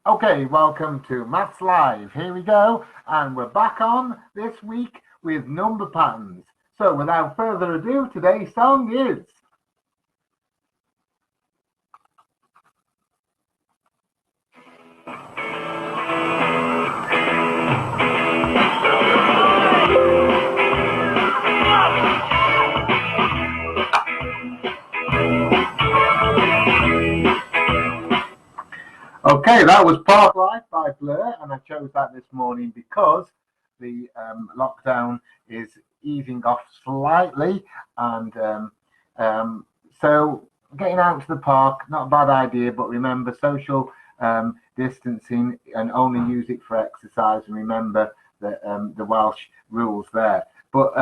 Okay, welcome to Maths Live. Here we go, and we're back on this week with number patterns. So without further ado, today's song is Okay, that was Park Life by Blur, and I chose that this morning because the lockdown is easing off slightly, and so getting out to the park, not a bad idea, but remember social distancing and only use it for exercise, and remember the Welsh rules there. But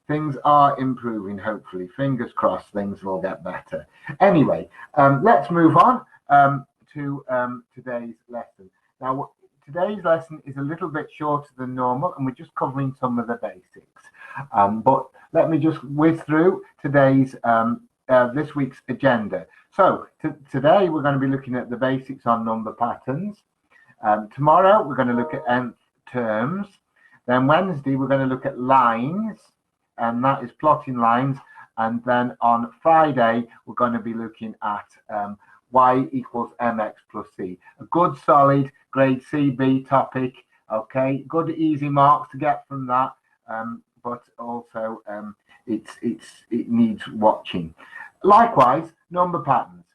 things are improving, hopefully. Fingers crossed things will get better. Anyway, let's move on. To today's lesson. Now, today's lesson is a little bit shorter than normal, and we're just covering some of the basics. But let me just whiz through today's this week's agenda. So today we're going to be looking at the basics on number patterns. Tomorrow we're going to look at nth terms. Then Wednesday we're going to look at lines, and that is plotting lines. And then on Friday we're going to be looking at y equals mx plus c. A good solid grade CB topic. Okay, good easy marks to get from that, but also it needs watching. Likewise, number patterns.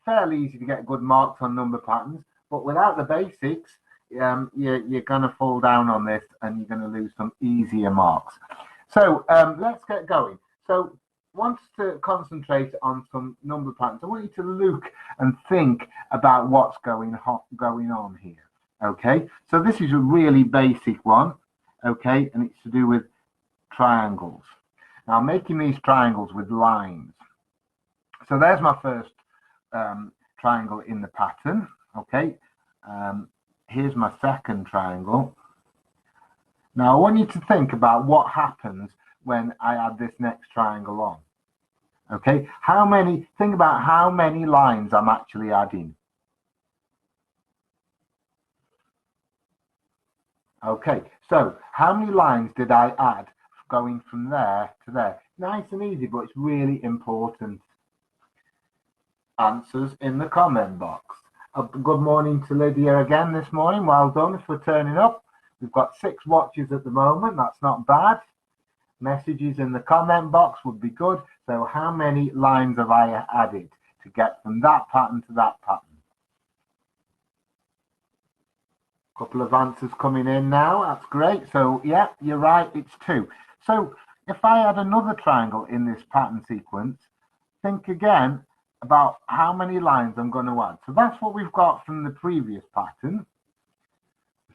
Fairly easy to get good marks on number patterns, but without the basics, you're going to fall down on this and you're going to lose some easier marks. So let's get going. So wants to concentrate on some number patterns. I want you to look and think about what's going on here. Okay, so this is a really basic one. Okay, and it's to do with triangles. Now, I'm making these triangles with lines. So there's my first triangle in the pattern. Okay, here's my second triangle. Now, I want you to think about what happens when I add this next triangle on. Okay, think about how many lines I'm actually adding. Okay, so how many lines did I add going from there to there? Nice and easy, but it's really important. Answers in the comment box. Good morning to Lydia again this morning. Well done for turning up. We've got 6 watches at the moment. That's not bad. Messages in the comment box would be good. So how many lines have I added to get from that pattern to that pattern? A couple of answers coming in now. That's great. So yeah, you're right. It's 2. So if I add another triangle in this pattern sequence, think again about how many lines I'm going to add. So that's what we've got from the previous pattern.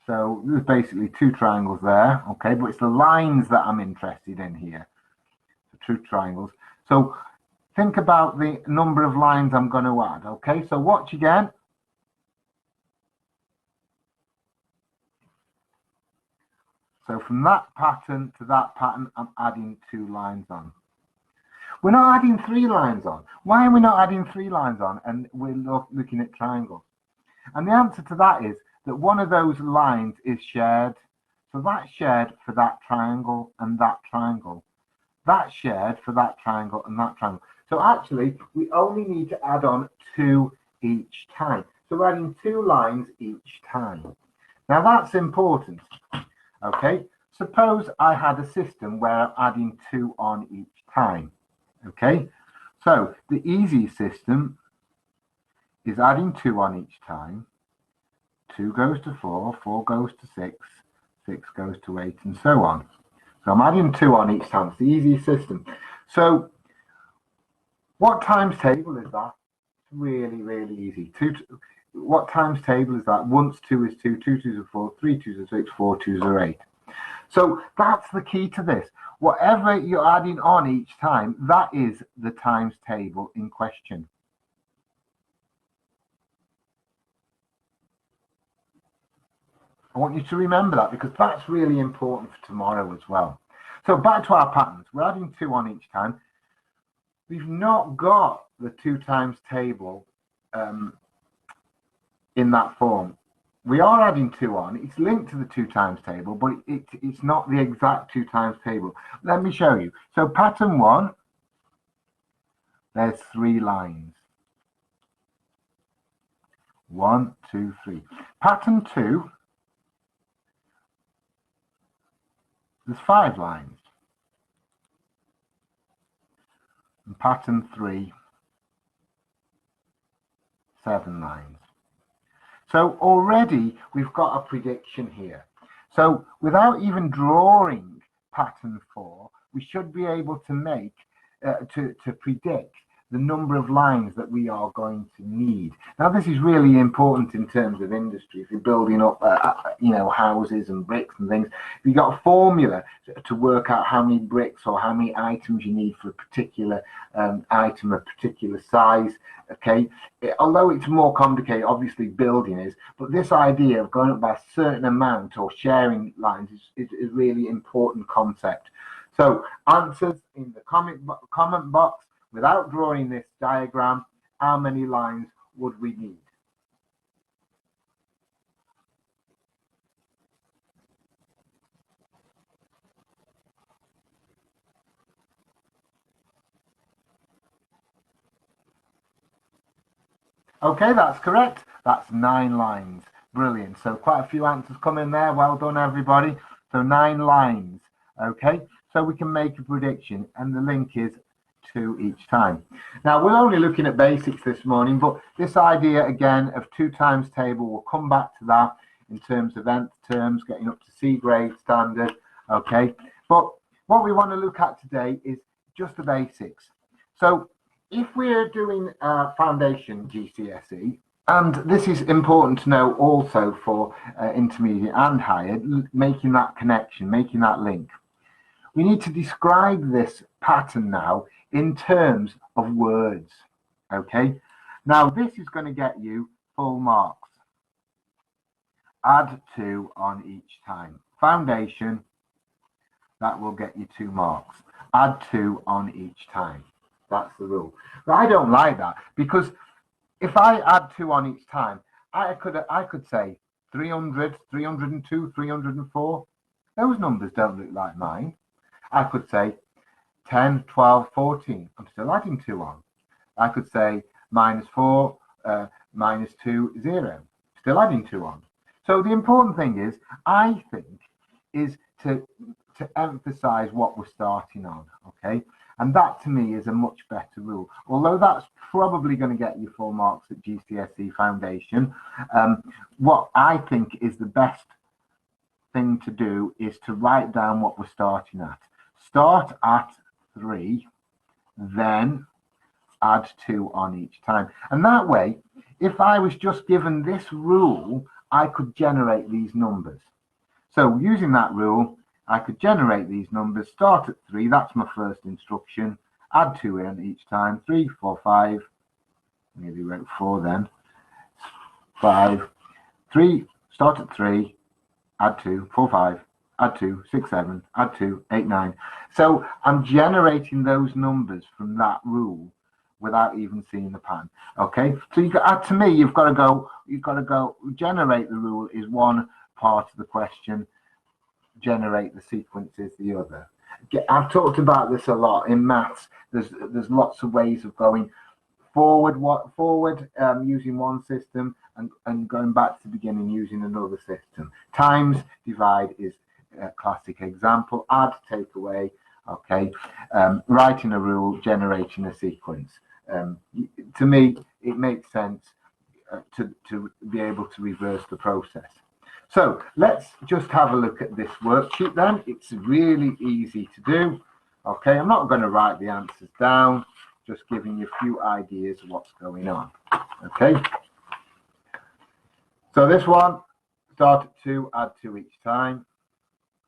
So there's basically 2 triangles there, okay, but it's the lines that I'm interested in here, the 2 triangles. So think about the number of lines I'm going to add, okay? So watch again. So from that pattern to that pattern, I'm adding 2 lines on. We're not adding 3 lines on. Why are we not adding 3 lines on and we're looking at triangles? And the answer to that is that one of those lines is shared. So that's shared for that triangle and that triangle. That's shared for that triangle and that triangle. So actually, we only need to add on 2 each time. So we're adding 2 lines each time. Now that's important. Okay, suppose I had a system where I'm adding 2 on each time. Okay, so the easy system is adding 2 on each time. 2 goes to 4, 4 goes to 6, 6 goes to 8, and so on. So I'm adding 2 on each time. It's the easy system. So what times table is that? It's really, really easy. What times table is that? Once 2 is 2, 2 2s are 4, 3 2s are 6, 4 2s are 8. So that's the key to this. Whatever you're adding on each time, that is the times table in question. I want you to remember that because that's really important for tomorrow as well. So back to our patterns. We're adding 2 on each time. We've not got the 2 times table in that form. We are adding 2 on. It's linked to the 2 times table, but it's not the exact 2 times table. Let me show you. So pattern 1, there's 3 lines. 1, 2, 3. Pattern 2, there's 5 lines. And pattern 3, 7 lines. So already we've got a prediction here. So without even drawing pattern 4, we should be able to make, to predict the number of lines that we are going to need. Now, this is really important in terms of industry. If you're building up, houses and bricks and things, if you've got a formula to work out how many bricks or how many items you need for a particular item, a particular size, okay? Although it's more complicated, obviously building is, but this idea of going up by a certain amount or sharing lines is a really important concept. So answers in the comment box. Without drawing this diagram, how many lines would we need? Okay, that's correct. That's 9 lines. Brilliant. So quite a few answers come in there. Well done, everybody. So 9 lines. Okay, so we can make a prediction, and the link is 2 each time. Now, we're only looking at basics this morning, but this idea again of 2 times table, we'll come back to that in terms of nth terms, getting up to C grade standard. Okay, but what we want to look at today is just the basics. So if we're doing foundation GCSE, and this is important to know also for intermediate and higher, making that connection, making that link, we need to describe this pattern now in terms of words. Okay, now this is going to get you full marks. Add 2 on each time. Foundation, that will get you 2 marks. Add 2 on each time. That's the rule. But I don't like that, because if I add 2 on each time, I could say 300, 302, 304. Those numbers don't look like mine. I could say 10, 12, 14. I'm still adding 2 on. I could say -4, -2, 0. Still adding 2 on. So the important thing is, I think, is to emphasize what we're starting on, okay? And that to me is a much better rule. Although that's probably going to get you full marks at GCSE Foundation, what I think is the best thing to do is to write down what we're starting at. Start at 3, then add 2 on each time. And that way, if I was just given this rule, I could generate these numbers. So using that rule, I could generate these numbers. Start at 3, that's my first instruction. Add 2 in each time. 3, 4, 5. Maybe wrote 4 then. 5, 3, start at 3, add 2, 4, 5. Add 2, 6, 7, add 2, 8, 9. So I'm generating those numbers from that rule without even seeing the pattern. Okay, so to me, you've got to go. Generate the rule is one part of the question. Generate the sequence is the other. I've talked about this a lot in maths. There's lots of ways of going forward using one system and going back to the beginning using another system. Times divide is a classic example. Add, take away. Okay, writing a rule, generating a sequence. To me, it makes sense to be able to reverse the process. So let's just have a look at this worksheet then. It's really easy to do. Okay, I'm not going to write the answers down, just giving you a few ideas of what's going on. Okay, so this one, start at 2, add 2 each time,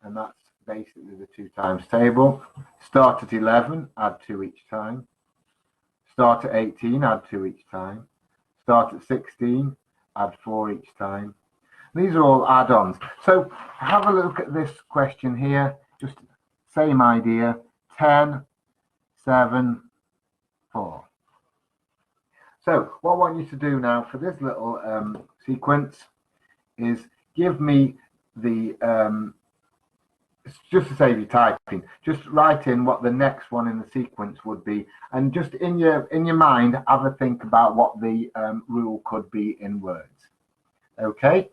and that's basically the 2 times table. Start at 11, add 2 each time. Start at 18, add 2 each time. Start at 16, add 4 each time. These are all add-ons. So have a look at this question here. Just same idea. 10, 7, 4. So what I want you to do now for this little sequence is give me the just to save you typing, just write in what the next one in the sequence would be, and just in your mind have a think about what the rule could be in words. Okay.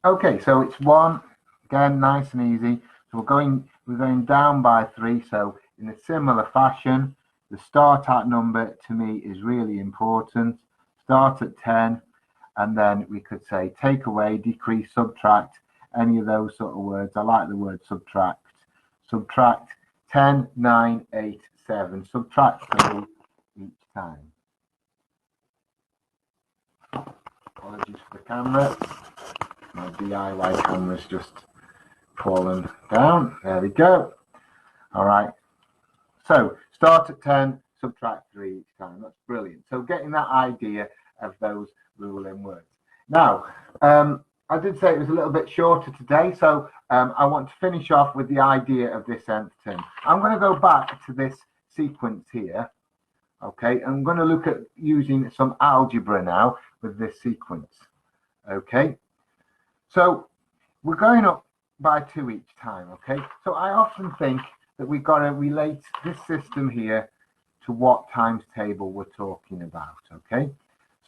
Okay, so it's 1, again, nice and easy. So we're going down by 3. So in a similar fashion, the start at number to me is really important. Start at 10, and then we could say take away, decrease, subtract, any of those sort of words. I like the word subtract. Subtract 10, 9, 8, 7. Subtract 3 each time. Apologies for the camera. My DIY camera's just fallen down. There we go. All right. So start at 10, subtract 3 each time. That's brilliant. So getting that idea of those ruling words. Now, I did say it was a little bit shorter today, so I want to finish off with the idea of this nth term. I'm going to go back to this sequence here. Okay, I'm going to look at using some algebra now with this sequence. Okay. So we're going up by 2 each time, okay? So I often think that we've got to relate this system here to what times table we're talking about, okay?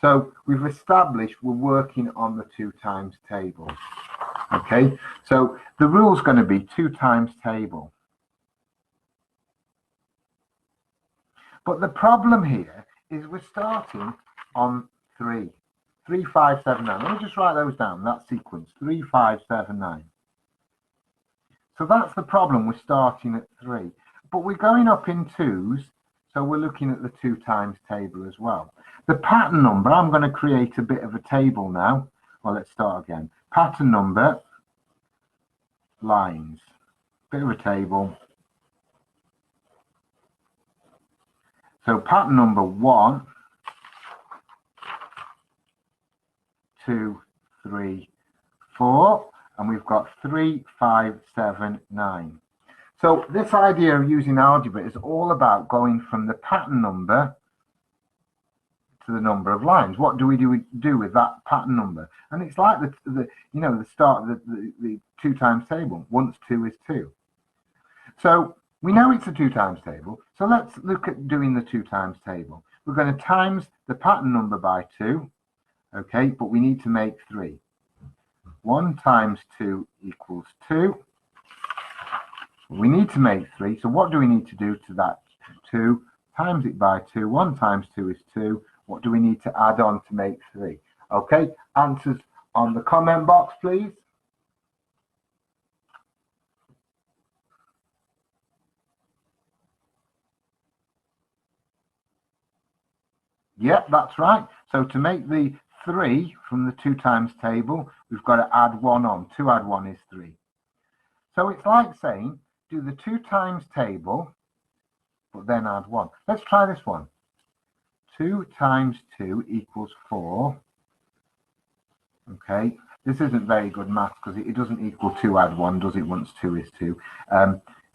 So we've established we're working on the 2 times table, okay? So the rule's going to be 2 times table. But the problem here is we're starting on 3. 3, 5, 7, 9. Let me just write those down, that sequence. 3, 5, 7, 9. So that's the problem. We're starting at 3. But we're going up in 2s, so we're looking at the 2 times table as well. The pattern number, I'm going to create a bit of a table now. Well, let's start again. Pattern number, lines. Bit of a table. So pattern number 1, 2, 3, 4, and we've got 3, 5, 7, 9. So this idea of using algebra is all about going from the pattern number to the number of lines. What do we do with that pattern number? And it's like the start of the 2 times table. Once 2 is 2. So we know it's a 2 times table. So let's look at doing the 2 times table. We're going to times the pattern number by 2. Okay, but we need to make 3. 1 times 2 equals 2. We need to make 3. So what do we need to do to that 2? Times it by 2. 1 times 2 is 2. What do we need to add on to make 3? Okay, answers on the comment box, please. Yep, that's right. So to make the 3 from the 2 times table, we've got to add 1 on. 2 add 1 is 3. So it's like saying, do the 2 times table, but then add 1. Let's try this one. 2 times 2 equals 4. Okay, this isn't very good math because it doesn't equal 2 add 1, does it, once 2 is 2.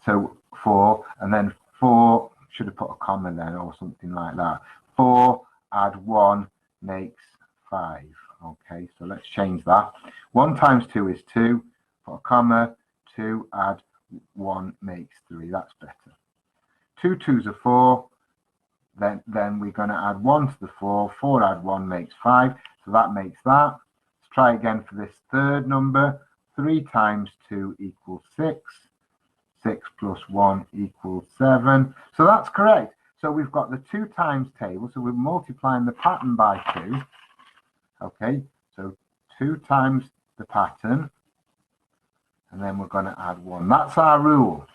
So 4, and then 4, should have put a comma then or something like that. 4 add 1 makes 5. Okay, so let's change that. 1 times 2 is 2, put a comma, 2 add 1 makes 3. That's better. 2 2s are 4. Then we're going to add 1 to the 4. 4 add 1 makes 5. So that makes that. Let's try again for this third number. 3 times 2 equals 6. 6 plus 1 equals 7. So that's correct. So we've got the 2 times table. So we're multiplying the pattern by 2. Okay, so 2 times the pattern. And then we're going to add 1. That's our rule.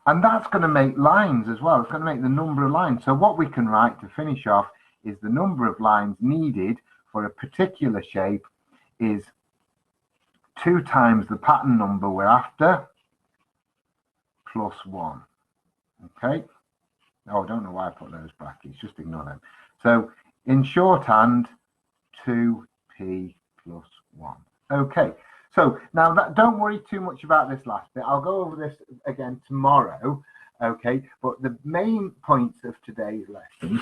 And that's going to make lines as well. It's going to make the number of lines. So what we can write to finish off is the number of lines needed for a particular shape is 2 times the pattern number we're after plus 1. Okay. Oh, I don't know why I put those brackets. Just ignore them. So in shorthand, 2p plus 1. Okay, so now don't worry too much about this last bit. I'll go over this again tomorrow. Okay, but the main points of today's lesson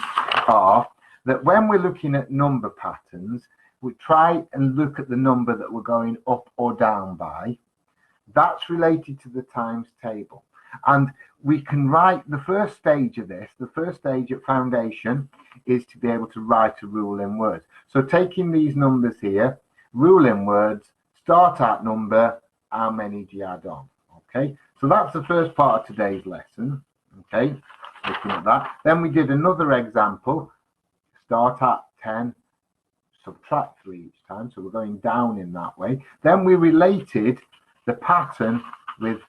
are that when we're looking at number patterns, we try and look at the number that we're going up or down by. That's related to the times table. And we can write the first stage of this, the first stage at foundation is to be able to write a rule in words. So taking these numbers here, rule in words, start at number, how many do you add on? Okay, so that's the first part of today's lesson. Okay, looking at that. Then we did another example, start at 10, subtract 3 each time. So we're going down in that way. Then we related the pattern with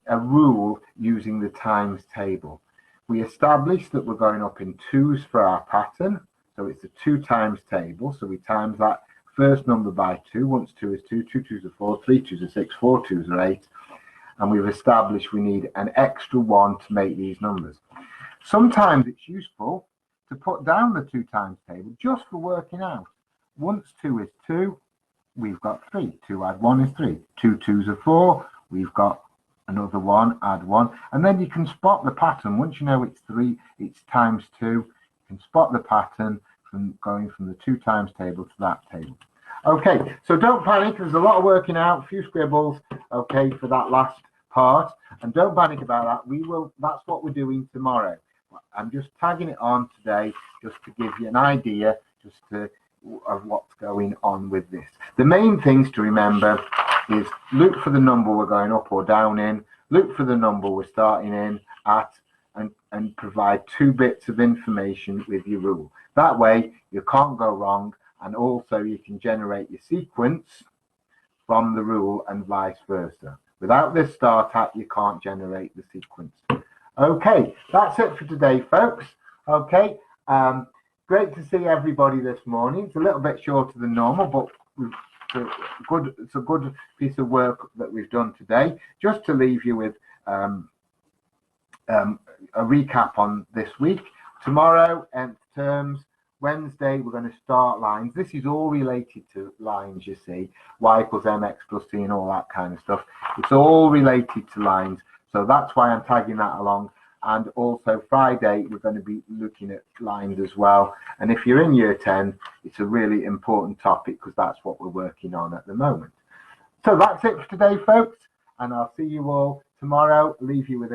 a rule using the times table. We established that we're going up in twos for our pattern. So it's a 2 times table. So we times that first number by 2. Once 2 is 2, 2 2s are 4, 3 2s are 6, 4 2s are 8. And we've established we need an extra 1 to make these numbers. Sometimes it's useful to put down the 2 times table just for working out. Once 2 is 2, we've got 3. 2 add 1 is 3. 2 2s are 4. We've got another 1, add 1. And then you can spot the pattern. Once you know it's 3, it's times 2. You can spot the pattern from going from the 2 times table to that table. Okay, so don't panic. There's a lot of working out, a few scribbles, okay, for that last part. And don't panic about that. That's what we're doing tomorrow. I'm just tagging it on today just to give you an idea of what's going on with this. The main things to remember is look for the number we're going up or down in, look for the number we're starting in at, and provide 2 bits of information with your rule. That way you can't go wrong, and also you can generate your sequence from the rule and vice versa. Without this start at, you can't generate the sequence. Okay, that's it for today, folks. Okay, great to see everybody this morning. It's a little bit shorter than normal, but it's a good piece of work that we've done today. Just to leave you with a recap on this week. Tomorrow, and terms, Wednesday, we're going to start lines. This is all related to lines, you see. Y equals mx plus c and all that kind of stuff. It's all related to lines. So that's why I'm tagging that along. And also Friday, we're going to be looking at lines as well. And if you're in year 10, it's a really important topic because that's what we're working on at the moment. So that's it for today, folks. And I'll see you all tomorrow. Leave you with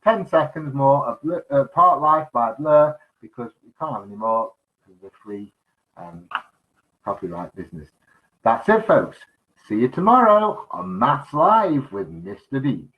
10 seconds more of Part Life by Blur, because we can't have any more because of the free copyright business. That's it, folks. See you tomorrow on Maths Live with Mr. D.